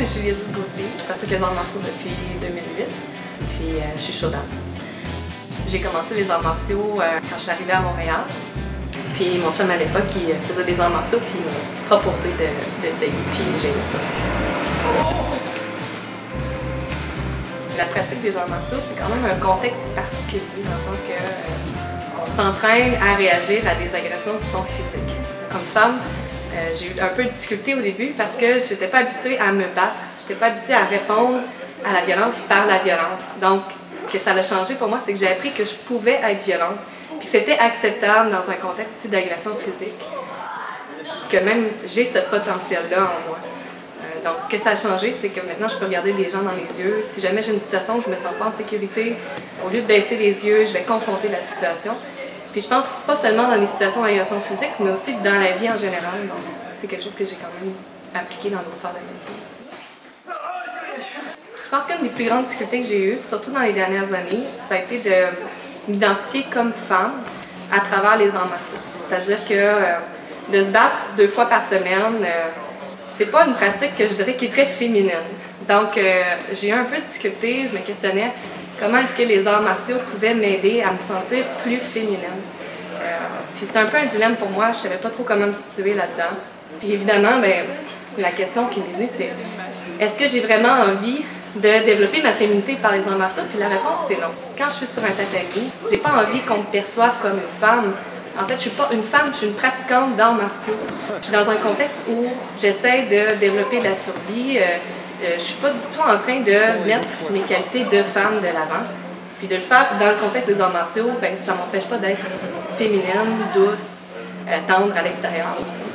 je suis Lydie Gauthier. Je pratique les arts martiaux depuis 2008. Puis je suis shodan. J'ai commencé les arts martiaux quand je suis arrivée à Montréal. Puis mon chum à l'époque, il faisait des arts martiaux, puis il m'a proposé d'essayer. Puis j'ai aimé ça. La pratique des arts martiaux, c'est quand même un contexte particulier, dans le sens que on s'entraîne à réagir à des agressions qui sont physiques. Comme femme, j'ai eu un peu de difficulté au début parce que je n'étais pas habituée à me battre. Je n'étais pas habituée à répondre à la violence par la violence. Donc, ce que ça a changé pour moi, c'est que j'ai appris que je pouvais être violente, puis que c'était acceptable dans un contexte aussi d'agression physique, que même j'ai ce potentiel-là en moi. Donc, ce que ça a changé, c'est que maintenant, je peux regarder les gens dans les yeux. Si jamais j'ai une situation où je me sens pas en sécurité, au lieu de baisser les yeux, je vais confronter la situation. Puis je pense pas seulement dans les situations d'agression physique, mais aussi dans la vie en général. Donc, c'est quelque chose que j'ai quand même appliqué dans d'autres sphères de ma vie. Je pense qu'une des plus grandes difficultés que j'ai eues, surtout dans les dernières années, ça a été de m'identifier comme femme à travers les arts martiaux. C'est-à-dire que de se battre 2 fois par semaine, c'est pas une pratique que je dirais qui est très féminine. Donc, j'ai eu un peu de difficulté, je me questionnais comment est-ce que les arts martiaux pouvaient m'aider à me sentir plus féminine. Puis c'était un peu un dilemme pour moi, je savais pas trop comment me situer là-dedans. Puis évidemment, la question qui m'est venue, c'est est-ce que j'ai vraiment envie de développer ma féminité par les arts martiaux? Puis la réponse, c'est non. Quand je suis sur un tatami, j'ai pas envie qu'on me perçoive comme une femme. En fait, je suis pas une femme, je suis une pratiquante d'arts martiaux. Je suis dans un contexte où j'essaie de développer de la survie. Je suis pas du tout en train de mettre mes qualités de femme de l'avant. Puis de le faire dans le contexte des arts martiaux, ça m'empêche pas d'être féminine, douce, tendre à l'extérieur aussi.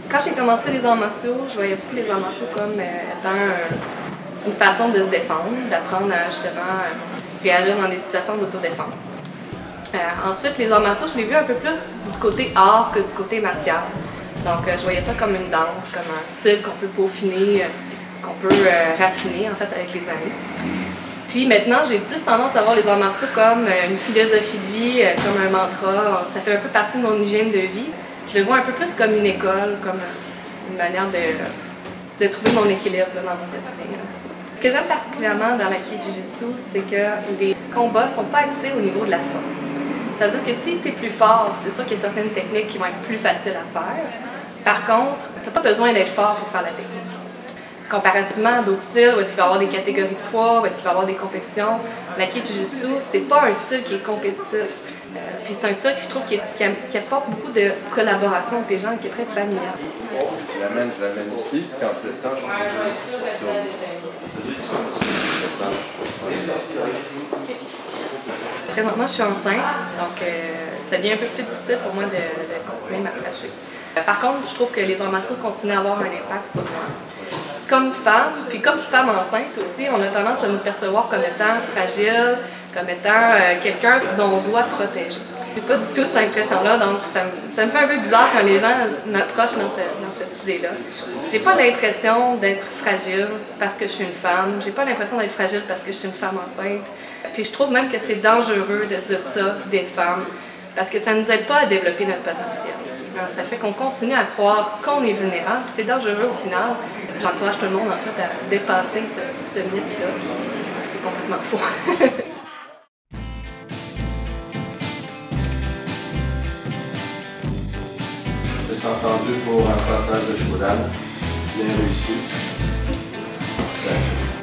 Quand j'ai commencé les arts martiaux, je voyais beaucoup les arts martiaux comme étant une façon de se défendre, d'apprendre à justement réagir dans des situations d'autodéfense. Ensuite, les arts martiaux, je l'ai vu un peu plus du côté art que du côté martial. Donc, je voyais ça comme une danse, comme un style qu'on peut peaufiner, qu'on peut raffiner en fait avec les années. Puis maintenant, j'ai plus tendance à voir les arts martiaux comme une philosophie de vie, comme un mantra. Ça fait un peu partie de mon hygiène de vie. Je le vois un peu plus comme une école, comme une manière de trouver mon équilibre là, dans mon quotidien. Ce que j'aime particulièrement dans l'Aikido Jiu-Jitsu, c'est que les combats ne sont pas axés au niveau de la force. C'est-à-dire que si tu es plus fort, c'est sûr qu'il y a certaines techniques qui vont être plus faciles à faire. Par contre, tu n'as pas besoin d'être fort pour faire la technique. Comparativement à d'autres styles, où est-ce qu'il va y avoir des catégories de poids, où est-ce qu'il va y avoir des compétitions, l'Aikido Jiu-Jitsu, c'est pas un style qui est compétitif. Puis c'est un style qui, je trouve, qui apporte beaucoup de collaboration avec les gens, qui est très familial. Je l'amène ici, quand tu descends, je Présentement, je suis enceinte, donc ça devient un peu plus difficile pour moi de continuer ma pratique. Par contre, je trouve que les arts martiaux continuent à avoir un impact sur moi. Comme femme, puis comme femme enceinte aussi, on a tendance à nous percevoir comme étant fragile, comme étant quelqu'un dont on doit protéger. J'ai pas du tout cette impression-là, donc ça me fait un peu bizarre quand les gens m'approchent dans cette idée-là. J'ai pas l'impression d'être fragile parce que je suis une femme, j'ai pas l'impression d'être fragile parce que je suis une femme enceinte. Puis je trouve même que c'est dangereux de dire ça des femmes, parce que ça nous aide pas à développer notre potentiel. Alors, ça fait qu'on continue à croire qu'on est vulnérable, puis c'est dangereux au final. J'encourage tout le monde en fait à dépasser ce mythe-là, c'est complètement faux. C'est entendu pour un passage de Shodan bien réussi. Félicitations.